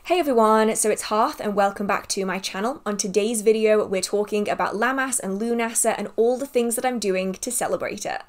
Hey everyone, so it's Hearth and welcome back to my channel. On today's video, we're talking about Lammas and Lughnasadh and all the things that I'm doing to celebrate it.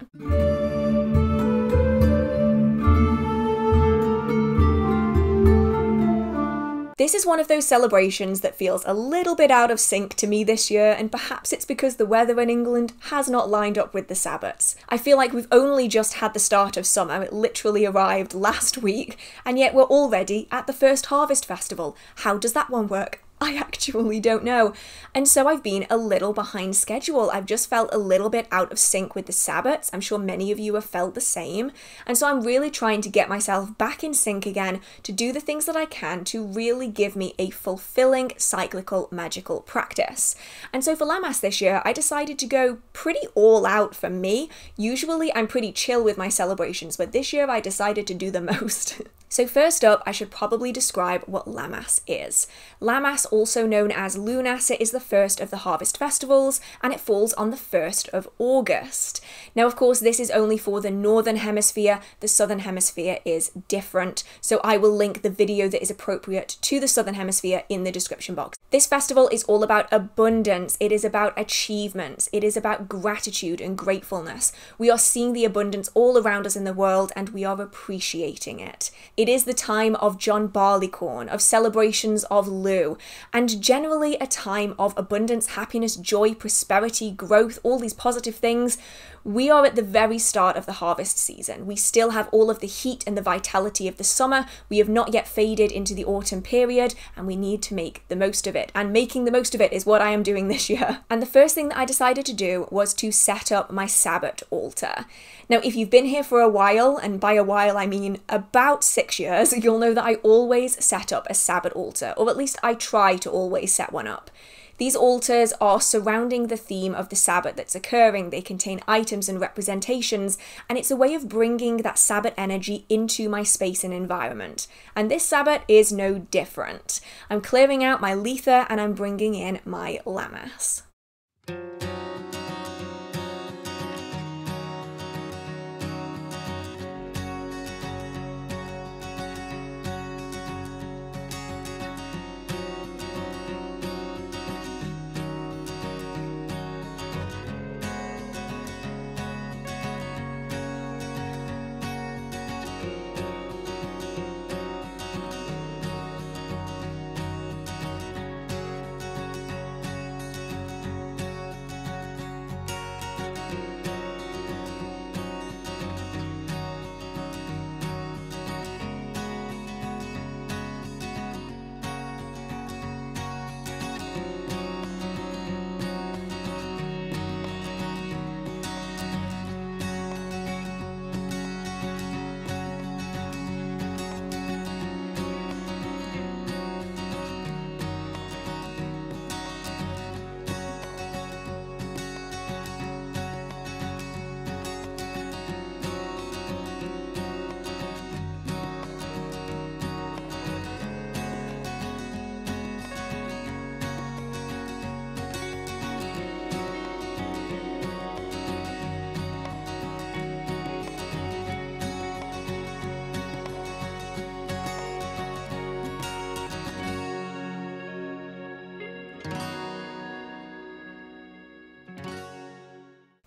This is one of those celebrations that feels a little bit out of sync to me this year, and perhaps it's because the weather in England has not lined up with the Sabbats. I feel like we've only just had the start of summer, it literally arrived last week, and yet we're already at the first harvest festival. How does that one work? I actually don't know. And so I've been a little behind schedule. I've just felt a little bit out of sync with the Sabbats. I'm sure many of you have felt the same. And so I'm really trying to get myself back in sync again to do the things that I can to really give me a fulfilling, cyclical, magical practice. And so for Lammas this year, I decided to go pretty all out for me. Usually I'm pretty chill with my celebrations, but this year I decided to do the most. So first up, I should probably describe what Lammas is. Lammas, also known as Lughnasadh, is the first of the harvest festivals, and it falls on the 1st of August. Now, of course, this is only for the Northern Hemisphere. The Southern Hemisphere is different, so I will link the video that is appropriate to the Southern Hemisphere in the description box. This festival is all about abundance. It is about achievements. It is about gratitude and gratefulness. We are seeing the abundance all around us in the world, and we are appreciating it. It is the time of John Barleycorn, of celebrations of Lugh, and generally a time of abundance, happiness, joy, prosperity, growth, all these positive things. We are at the very start of the harvest season. We still have all of the heat and the vitality of the summer. We have not yet faded into the autumn period, and we need to make the most of it. And making the most of it is what I am doing this year. And the first thing that I decided to do was to set up my Sabbat Altar. Now, if you've been here for a while, and by a while I mean about 6 years, you'll know that I always set up a Sabbat Altar, or at least I try to always set one up. These altars are surrounding the theme of the Sabbat that's occurring. They contain items and representations, and it's a way of bringing that Sabbat energy into my space and environment. And this Sabbat is no different. I'm clearing out my letha and I'm bringing in my Lammas.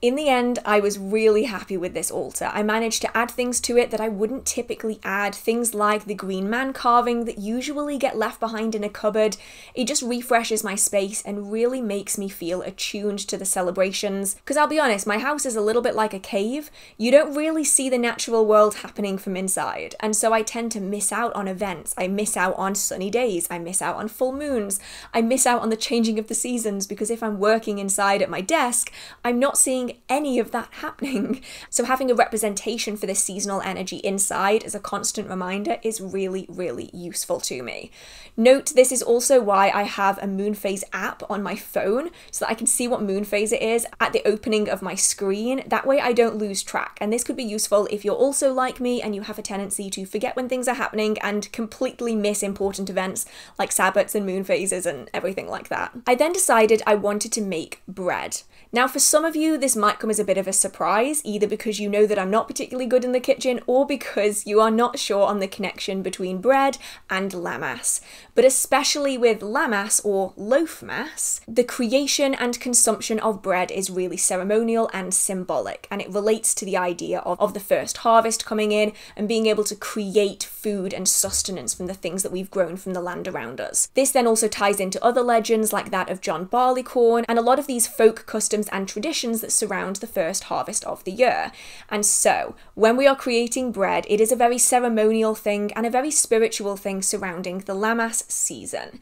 In the end, I was really happy with this altar. I managed to add things to it that I wouldn't typically add, things like the green man carving that usually get left behind in a cupboard. It just refreshes my space and really makes me feel attuned to the celebrations. Because I'll be honest, my house is a little bit like a cave. You don't really see the natural world happening from inside, and so I tend to miss out on events. I miss out on sunny days. I miss out on full moons. I miss out on the changing of the seasons because if I'm working inside at my desk, I'm not seeing any of that happening. So having a representation for this seasonal energy inside as a constant reminder is really, really useful to me. Note, this is also why I have a moon phase app on my phone so that I can see what moon phase it is at the opening of my screen. That way I don't lose track. And this could be useful if you're also like me and you have a tendency to forget when things are happening and completely miss important events like Sabbats and moon phases and everything like that. I then decided I wanted to make bread. Now, for some of you, this might come as a bit of a surprise, either because you know that I'm not particularly good in the kitchen or because you are not sure on the connection between bread and lammas. But especially with lammas or loaf mass, the creation and consumption of bread is really ceremonial and symbolic, and it relates to the idea of the first harvest coming in and being able to create food and sustenance from the things that we've grown from the land around us. This then also ties into other legends like that of John Barleycorn and a lot of these folk customs and traditions that surround the first harvest of the year. And so, when we are creating bread, it is a very ceremonial thing and a very spiritual thing surrounding the lammas season.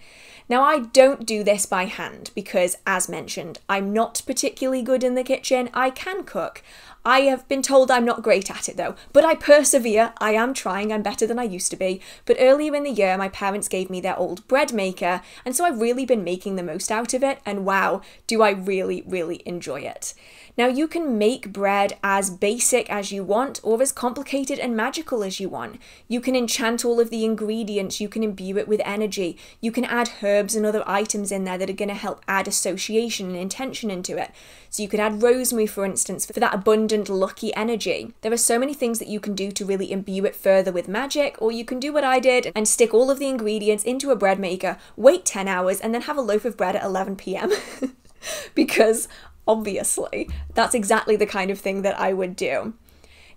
Now, I don't do this by hand because, as mentioned, I'm not particularly good in the kitchen. I can cook. I have been told I'm not great at it though, but I persevere. I am trying, I'm better than I used to be. But earlier in the year, my parents gave me their old bread maker, and so I've really been making the most out of it, and wow, do I really, really enjoy it. Now, you can make bread as basic as you want or as complicated and magical as you want. You can enchant all of the ingredients, you can imbue it with energy, you can add herbs and other items in there that are going to help add association and intention into it. So you could add rosemary, for instance, for that abundant, lucky energy. There are so many things that you can do to really imbue it further with magic, or you can do what I did and stick all of the ingredients into a bread maker, wait 10 hours, and then have a loaf of bread at 11 p.m. Because obviously, that's exactly the kind of thing that I would do.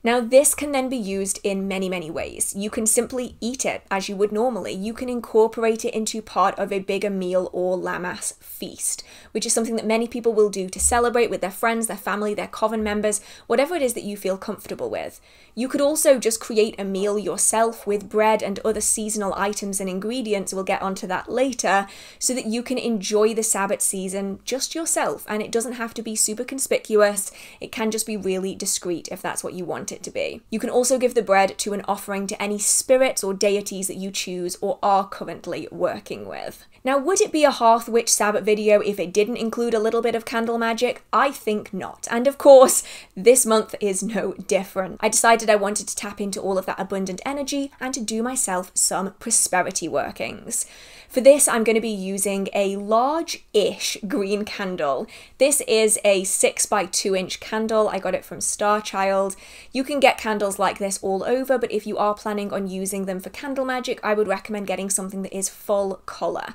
Now, this can then be used in many, many ways. You can simply eat it as you would normally. You can incorporate it into part of a bigger meal or lammas feast, which is something that many people will do to celebrate with their friends, their family, their coven members, whatever it is that you feel comfortable with. You could also just create a meal yourself with bread and other seasonal items and ingredients, we'll get onto that later, so that you can enjoy the Sabbat season just yourself, and it doesn't have to be super conspicuous. It can just be really discreet if that's what you want it to be. You can also give the bread to an offering to any spirits or deities that you choose or are currently working with. Now, would it be a Hearth Witch Sabbat video if it didn't include a little bit of candle magic? I think not. And of course, this month is no different. I decided I wanted to tap into all of that abundant energy and to do myself some prosperity workings. For this, I'm going to be using a large-ish green candle. This is a 6 by 2 inch candle. I got it from Star Child. You can get candles like this all over, but if you are planning on using them for candle magic, I would recommend getting something that is full colour.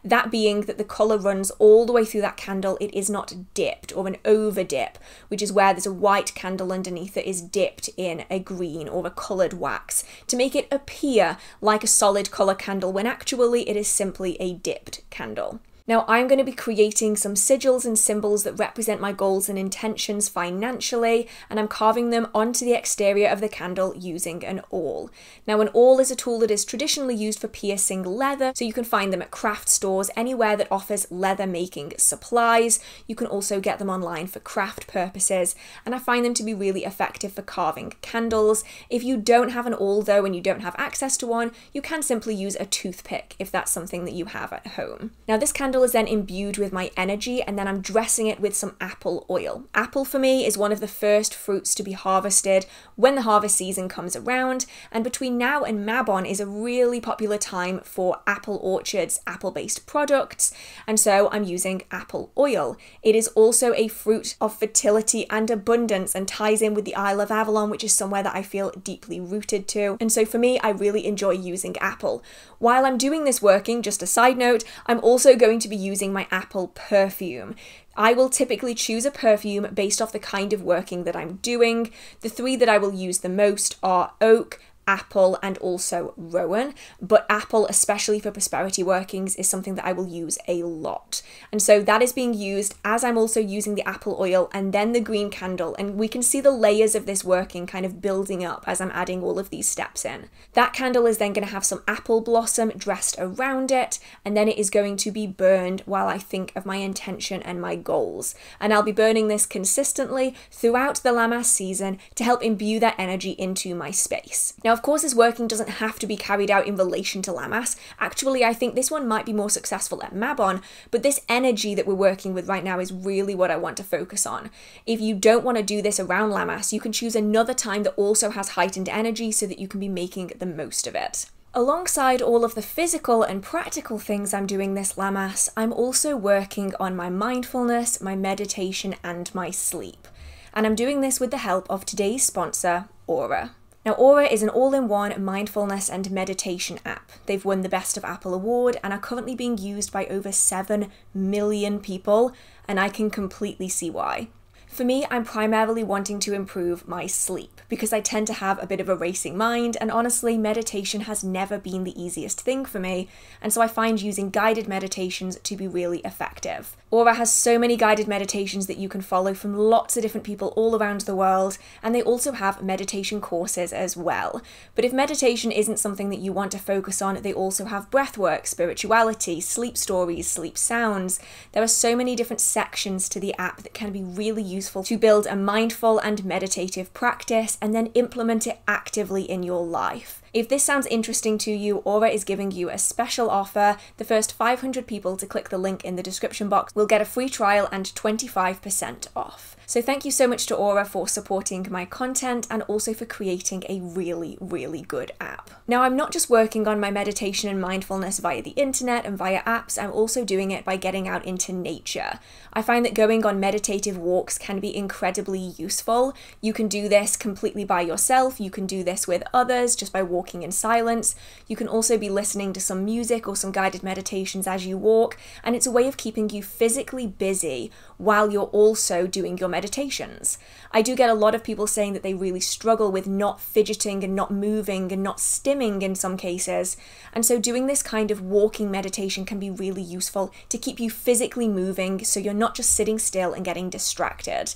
That being that the colour runs all the way through that candle. It is not dipped or an over dip, which is where there's a white candle underneath that is dipped in a green or a coloured wax to make it appear like a solid colour candle when actually it is simply a dipped candle. Now, I'm going to be creating some sigils and symbols that represent my goals and intentions financially, and I'm carving them onto the exterior of the candle using an awl. Now, an awl is a tool that is traditionally used for piercing leather, so you can find them at craft stores, anywhere that offers leather making supplies. You can also get them online for craft purposes, and I find them to be really effective for carving candles. If you don't have an awl though, and you don't have access to one, you can simply use a toothpick if that's something that you have at home. Now, this candle is then imbued with my energy, and then I'm dressing it with some apple oil. Apple for me is one of the first fruits to be harvested when the harvest season comes around, and between now and Mabon is a really popular time for apple orchards, apple-based products, and so I'm using apple oil. It is also a fruit of fertility and abundance and ties in with the Isle of Avalon, which is somewhere that I feel deeply rooted to, and so for me, I really enjoy using apple. While I'm doing this working, just a side note, I'm also going to be using my apple perfume. I will typically choose a perfume based off the kind of working that I'm doing. The 3 that I will use the most are oak, apple, and also rowan, but apple, especially for prosperity workings, is something that I will use a lot. And so that is being used as I'm also using the apple oil and then the green candle, and we can see the layers of this working kind of building up as I'm adding all of these steps in. That candle is then going to have some apple blossom dressed around it, and then it is going to be burned while I think of my intention and my goals. And I'll be burning this consistently throughout the lammas season to help imbue that energy into my space. Now, of course, this working doesn't have to be carried out in relation to lammas. Actually, I think this one might be more successful at Mabon, but this energy that we're working with right now is really what I want to focus on. If you don't want to do this around lammas, you can choose another time that also has heightened energy so that you can be making the most of it. Alongside all of the physical and practical things I'm doing this lammas, I'm also working on my mindfulness, my meditation, and my sleep. And I'm doing this with the help of today's sponsor, Aura. Now, Aura is an all-in-one mindfulness and meditation app. They've won the Best of Apple award and are currently being used by over 7 million people, and I can completely see why. For me, I'm primarily wanting to improve my sleep because I tend to have a bit of a racing mind, and honestly, meditation has never been the easiest thing for me, and so I find using guided meditations to be really effective. Aura has so many guided meditations that you can follow from lots of different people all around the world, and they also have meditation courses as well. But if meditation isn't something that you want to focus on, they also have breathwork, spirituality, sleep stories, sleep sounds. There are so many different sections to the app that can be really useful to build a mindful and meditative practice and then implement it actively in your life. If this sounds interesting to you, Aura is giving you a special offer. The first 500 people to click the link in the description box will get a free trial and 25% off. So thank you so much to Aura for supporting my content and also for creating a really, really good app. Now, I'm not just working on my meditation and mindfulness via the internet and via apps, I'm also doing it by getting out into nature. I find that going on meditative walks can be incredibly useful. You can do this completely by yourself, you can do this with others just by walking in silence. You can also be listening to some music or some guided meditations as you walk, and it's a way of keeping you physically busy while you're also doing your meditations. I do get a lot of people saying that they really struggle with not fidgeting and not moving and not stimming in some cases, and so doing this kind of walking meditation can be really useful to keep you physically moving so you're not just sitting still and getting distracted.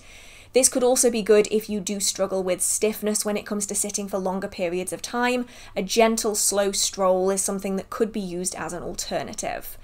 This could also be good if you do struggle with stiffness when it comes to sitting for longer periods of time. A gentle, slow stroll is something that could be used as an alternative.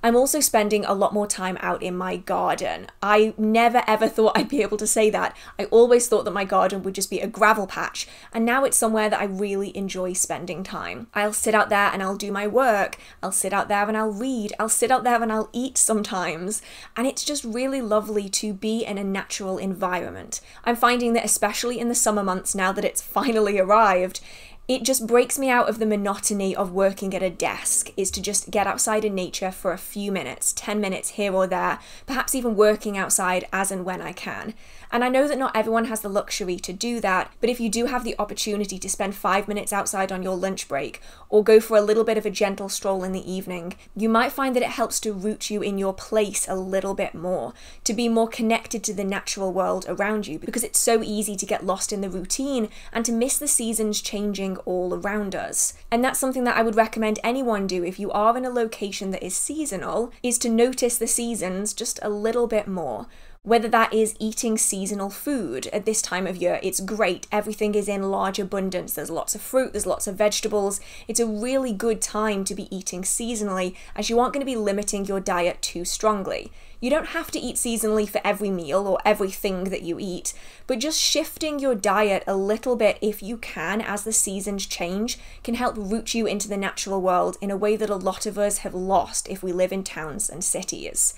I'm also spending a lot more time out in my garden. I never ever thought I'd be able to say that. I always thought that my garden would just be a gravel patch, and now it's somewhere that I really enjoy spending time. I'll sit out there and I'll do my work. I'll sit out there and I'll read. I'll sit out there and I'll eat sometimes. And it's just really lovely to be in a natural environment. I'm finding that especially in the summer months, now that it's finally arrived, it just breaks me out of the monotony of working at a desk, is to just get outside in nature for a few minutes, 10 minutes here or there, perhaps even working outside as and when I can. And I know that not everyone has the luxury to do that, but if you do have the opportunity to spend 5 minutes outside on your lunch break, or go for a little bit of a gentle stroll in the evening, you might find that it helps to root you in your place a little bit more, to be more connected to the natural world around you, because it's so easy to get lost in the routine and to miss the seasons changing all around us. And that's something that I would recommend anyone do if you are in a location that is seasonal, is to notice the seasons just a little bit more. Whether that is eating seasonal food. At this time of year, it's great. Everything is in large abundance. There's lots of fruit, there's lots of vegetables. It's a really good time to be eating seasonally, as you aren't going to be limiting your diet too strongly. You don't have to eat seasonally for every meal or everything that you eat, but just shifting your diet a little bit if you can as the seasons change can help root you into the natural world in a way that a lot of us have lost if we live in towns and cities.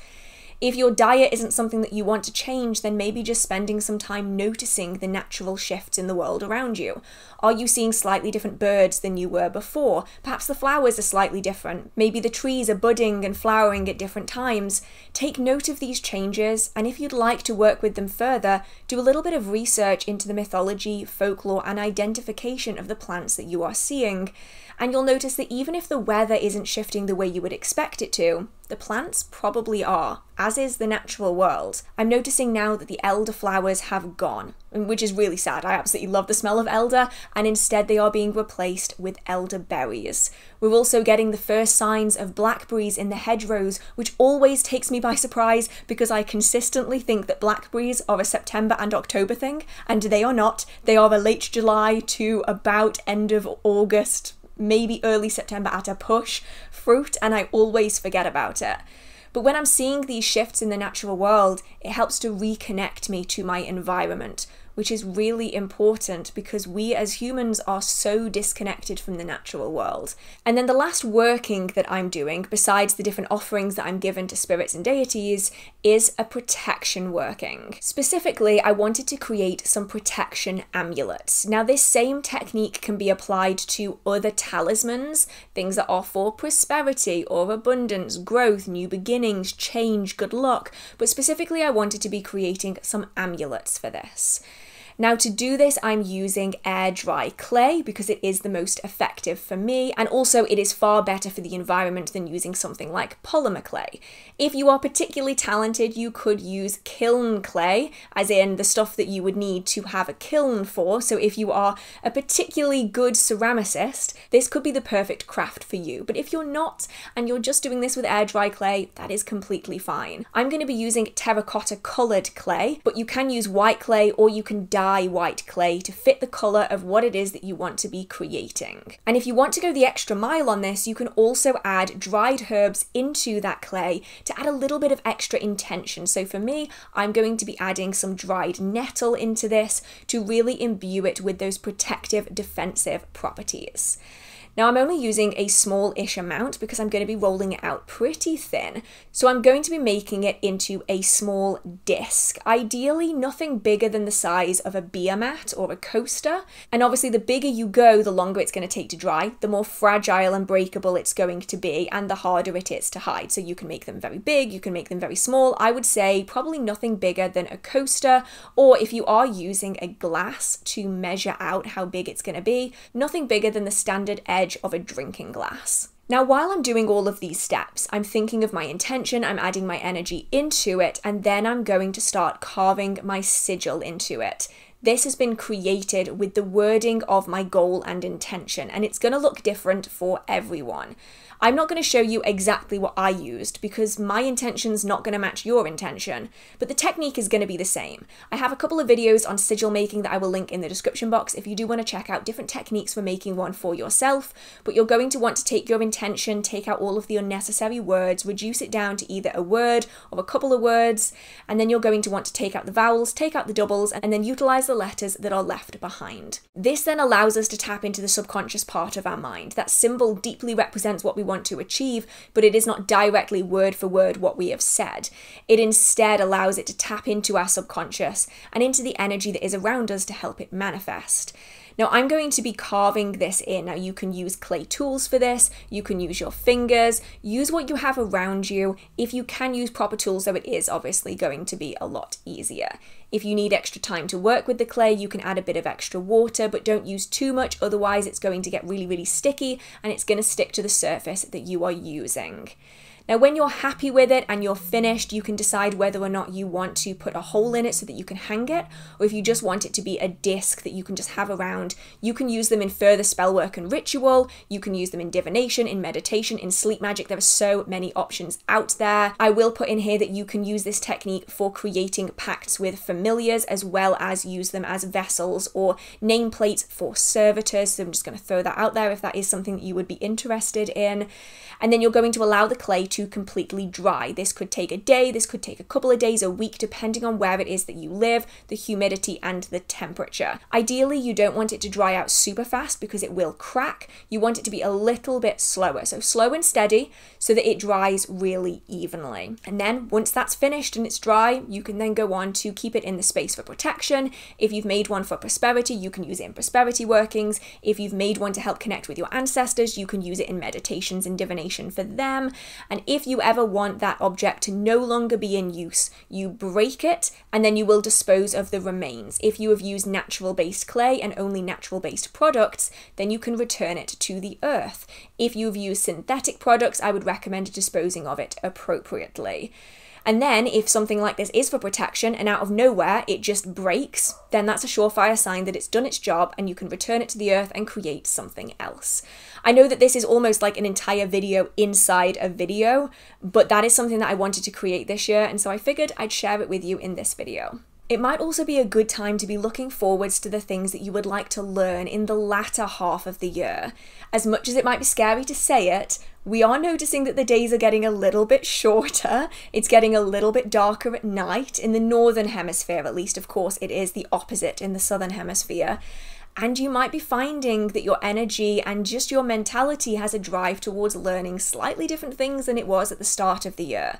If your diet isn't something that you want to change, then maybe just spending some time noticing the natural shifts in the world around you. Are you seeing slightly different birds than you were before? Perhaps the flowers are slightly different. Maybe the trees are budding and flowering at different times. Take note of these changes, and if you'd like to work with them further, do a little bit of research into the mythology, folklore, and identification of the plants that you are seeing. And you'll notice that even if the weather isn't shifting the way you would expect it to, the plants probably are, as is the natural world. I'm noticing now that the elder flowers have gone, which is really sad. I absolutely love the smell of elder, and instead they are being replaced with elderberries. We're also getting the first signs of blackberries in the hedgerows, which always takes me by surprise because I consistently think that blackberries are a September and October thing, and they are not. They are a late July to about end of August, maybe early September at a push fruit, and I always forget about it. But when I'm seeing these shifts in the natural world, it helps to reconnect me to my environment. which is really important because we as humans are so disconnected from the natural world. And then the last working that I'm doing, besides the different offerings that I'm given to spirits and deities, is a protection working. Specifically, I wanted to create some protection amulets. Now, this same technique can be applied to other talismans, things that are for prosperity or abundance, growth, new beginnings, change, good luck, but specifically I wanted to be creating some amulets for this. Now, to do this, I'm using air dry clay because it is the most effective for me, and also it is far better for the environment than using something like polymer clay. If you are particularly talented, you could use kiln clay, as in the stuff that you would need to have a kiln for. So if you are a particularly good ceramicist, this could be the perfect craft for you. But if you're not, and you're just doing this with air dry clay, that is completely fine. I'm going to be using terracotta colored clay, but you can use white clay or you can dye white clay to fit the colour of what it is that you want to be creating. And if you want to go the extra mile on this, you can also add dried herbs into that clay to add a little bit of extra intention. So for me, I'm going to be adding some dried nettle into this to really imbue it with those protective, defensive properties. Now, I'm only using a small-ish amount because I'm going to be rolling it out pretty thin. So I'm going to be making it into a small disc. Ideally, nothing bigger than the size of a beer mat or a coaster. And obviously, the bigger you go, the longer it's going to take to dry, the more fragile and breakable it's going to be, and the harder it is to hide. So you can make them very big, you can make them very small. I would say probably nothing bigger than a coaster, or if you are using a glass to measure out how big it's going to be, nothing bigger than the standard edge of a drinking glass. Now, while I'm doing all of these steps, I'm thinking of my intention, I'm adding my energy into it, and then I'm going to start carving my sigil into it. This has been created with the wording of my goal and intention, and it's going to look different for everyone. I'm not going to show you exactly what I used because my intention's not going to match your intention, but the technique is going to be the same. I have a couple of videos on sigil making that I will link in the description box if you do want to check out different techniques for making one for yourself, but you're going to want to take your intention, take out all of the unnecessary words, reduce it down to either a word or a couple of words, and then you're going to want to take out the vowels, take out the doubles, and then utilize the letters that are left behind. This then allows us to tap into the subconscious part of our mind. That symbol deeply represents what we want to achieve, but it is not directly word for word what we have said. It instead allows it to tap into our subconscious and into the energy that is around us to help it manifest. Now, I'm going to be carving this in. Now, you can use clay tools for this, you can use your fingers, use what you have around you. If you can use proper tools, though, it is obviously going to be a lot easier. If you need extra time to work with the clay, you can add a bit of extra water, but don't use too much, otherwise it's going to get really, really sticky and it's going to stick to the surface that you are using. Now, when you're happy with it and you're finished, you can decide whether or not you want to put a hole in it so that you can hang it, or if you just want it to be a disc that you can just have around. You can use them in further spell work and ritual, you can use them in divination, in meditation, in sleep magic. There are so many options out there. I will put in here that you can use this technique for creating pacts with familiars, as well as use them as vessels or nameplates for servitors. So I'm just going to throw that out there if that is something that you would be interested in. And then you're going to allow the clay to completely dry. This could take a day, this could take a couple of days, a week, depending on where it is that you live, the humidity and the temperature. Ideally, you don't want it to dry out super fast because it will crack. You want it to be a little bit slower. So slow and steady so that it dries really evenly. And then once that's finished and it's dry, you can then go on to keep it in the space for protection. If you've made one for prosperity, you can use it in prosperity workings. If you've made one to help connect with your ancestors, you can use it in meditations and divination for them. And if you ever want that object to no longer be in use, you break it and then you will dispose of the remains. If you have used natural-based clay and only natural-based products, then you can return it to the earth. If you've used synthetic products, I would recommend disposing of it appropriately. And then if something like this is for protection and out of nowhere it just breaks, then that's a surefire sign that it's done its job and you can return it to the earth and create something else. I know that this is almost like an entire video inside a video, but that is something that I wanted to create this year, and so I figured I'd share it with you in this video. It might also be a good time to be looking forwards to the things that you would like to learn in the latter half of the year. As much as it might be scary to say it, We are noticing that the days are getting a little bit shorter. It's getting a little bit darker at night in the northern hemisphere, at least. Of course, it is the opposite in the southern hemisphere. And you might be finding that your energy and just your mentality has a drive towards learning slightly different things than it was at the start of the year.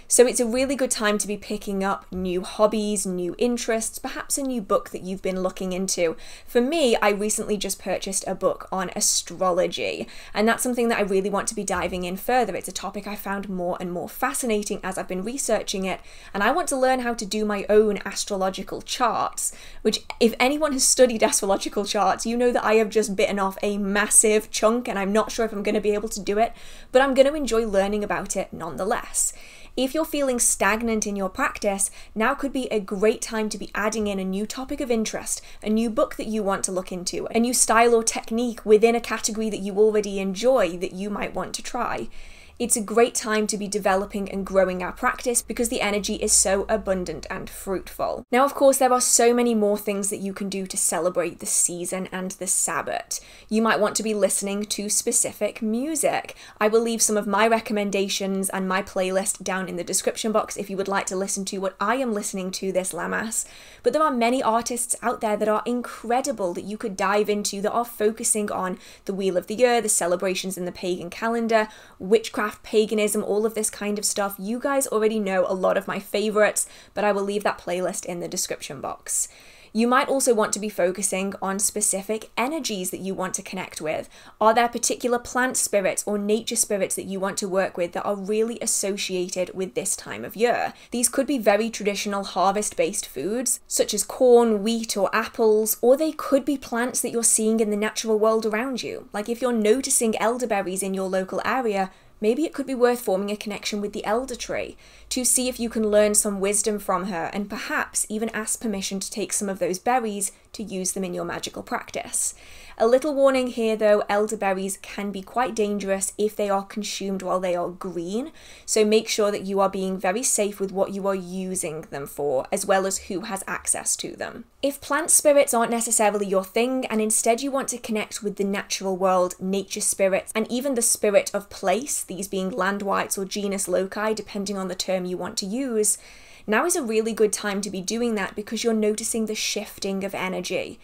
So it's a really good time to be picking up new hobbies, new interests, perhaps a new book that you've been looking into. For me, I recently just purchased a book on astrology, and that's something that I really want to be diving in further. It's a topic I found more and more fascinating as I've been researching it, and I want to learn how to do my own astrological charts, which if anyone has studied astrological charts, you know that I have just bitten off a massive chunk, and I'm not sure if I'm going to be able to do it, but I'm going to enjoy learning about it nonetheless. If you're feeling stagnant in your practice, now could be a great time to be adding in a new topic of interest, a new book that you want to look into, a new style or technique within a category that you already enjoy that you might want to try. It's a great time to be developing and growing our practice because the energy is so abundant and fruitful. Now, of course, there are so many more things that you can do to celebrate the season and the Sabbat. You might want to be listening to specific music. I will leave some of my recommendations and my playlist down in the description box if you would like to listen to what I am listening to this Lammas. But there are many artists out there that are incredible that you could dive into that are focusing on the Wheel of the Year, the celebrations in the pagan calendar, witchcraft, paganism, all of this kind of stuff. You guys already know a lot of my favorites, but I will leave that playlist in the description box. You might also want to be focusing on specific energies that you want to connect with. Are there particular plant spirits or nature spirits that you want to work with that are really associated with this time of year? These could be very traditional harvest-based foods, such as corn, wheat, or apples, or they could be plants that you're seeing in the natural world around you. Like if you're noticing elderberries in your local area, maybe it could be worth forming a connection with the elder tree to see if you can learn some wisdom from her and perhaps even ask permission to take some of those berries to use them in your magical practice. A little warning here though, elderberries can be quite dangerous if they are consumed while they are green, so make sure that you are being very safe with what you are using them for, as well as who has access to them. If plant spirits aren't necessarily your thing, and instead you want to connect with the natural world, nature spirits, and even the spirit of place, these being land wights or genus loci, depending on the term you want to use, now is a really good time to be doing that because you're noticing the shifting of energy.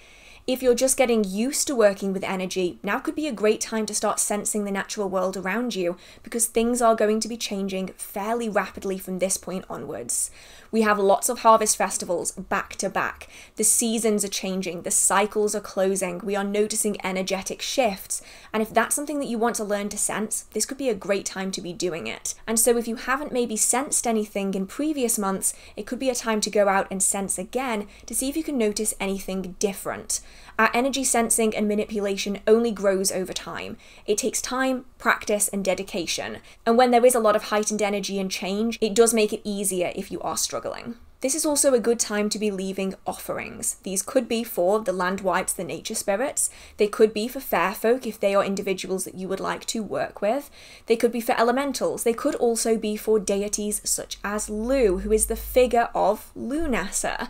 If you're just getting used to working with energy, now could be a great time to start sensing the natural world around you because things are going to be changing fairly rapidly from this point onwards. We have lots of harvest festivals back to back. The seasons are changing, the cycles are closing, we are noticing energetic shifts, and if that's something that you want to learn to sense, this could be a great time to be doing it. And so if you haven't maybe sensed anything in previous months, it could be a time to go out and sense again to see if you can notice anything different. Our energy sensing and manipulation only grows over time. It takes time, practice, and dedication. And when there is a lot of heightened energy and change, it does make it easier if you are struggling. This is also a good time to be leaving offerings. These could be for the land wights, the nature spirits. They could be for fair folk if they are individuals that you would like to work with. They could be for elementals. They could also be for deities such as Lu, who is the figure of Lughnasadh.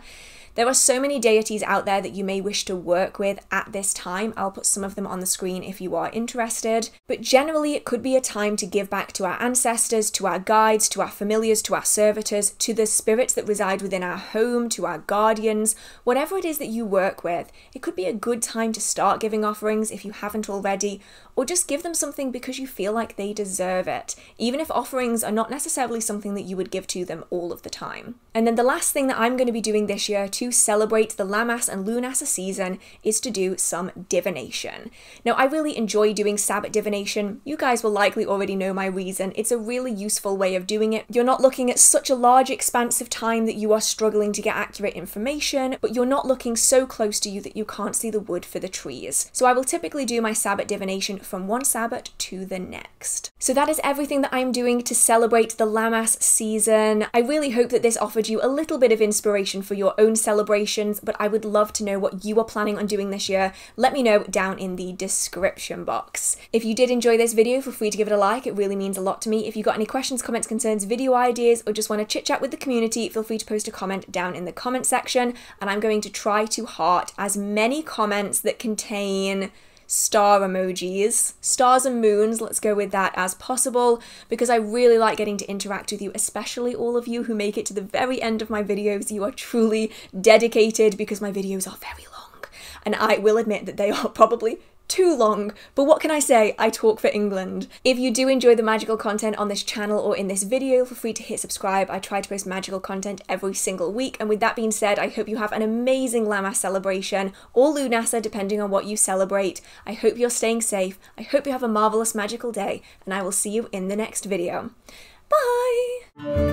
There are so many deities out there that you may wish to work with at this time. I'll put some of them on the screen if you are interested. But generally, it could be a time to give back to our ancestors, to our guides, to our familiars, to our servitors, to the spirits that reside within our home, to our guardians, whatever it is that you work with. It could be a good time to start giving offerings if you haven't already, or just give them something because you feel like they deserve it, even if offerings are not necessarily something that you would give to them all of the time. And then the last thing that I'm going to be doing this year to celebrate the Lammas and Lughnasadh season is to do some divination. Now, I really enjoy doing Sabbat divination. You guys will likely already know my reason. It's a really useful way of doing it. You're not looking at such a large expanse of time that you are struggling to get accurate information, but you're not looking so close to you that you can't see the wood for the trees. So I will typically do my Sabbat divination from one Sabbat to the next. So that is everything that I'm doing to celebrate the Lammas season. I really hope that this offered you a little bit of inspiration for your own celebrations, but I would love to know what you are planning on doing this year. Let me know down in the description box. If you did enjoy this video, feel free to give it a like. It really means a lot to me. If you've got any questions, comments, concerns, video ideas, or just want to chit chat with the community, feel free to post a comment down in the comment section, and I'm going to try to heart as many comments that contain star emojis. Stars and moons, let's go with that as possible, because I really like getting to interact with you, especially all of you who make it to the very end of my videos. You are truly dedicated, because my videos are very long, and I will admit that they are probably too long, but what can I say? I talk for England. If you do enjoy the magical content on this channel or in this video, feel free to hit subscribe. I try to post magical content every single week, and with that being said, I hope you have an amazing Lammas celebration, or Lughnasadh, depending on what you celebrate. I hope you're staying safe, I hope you have a marvellous magical day, and I will see you in the next video. Bye!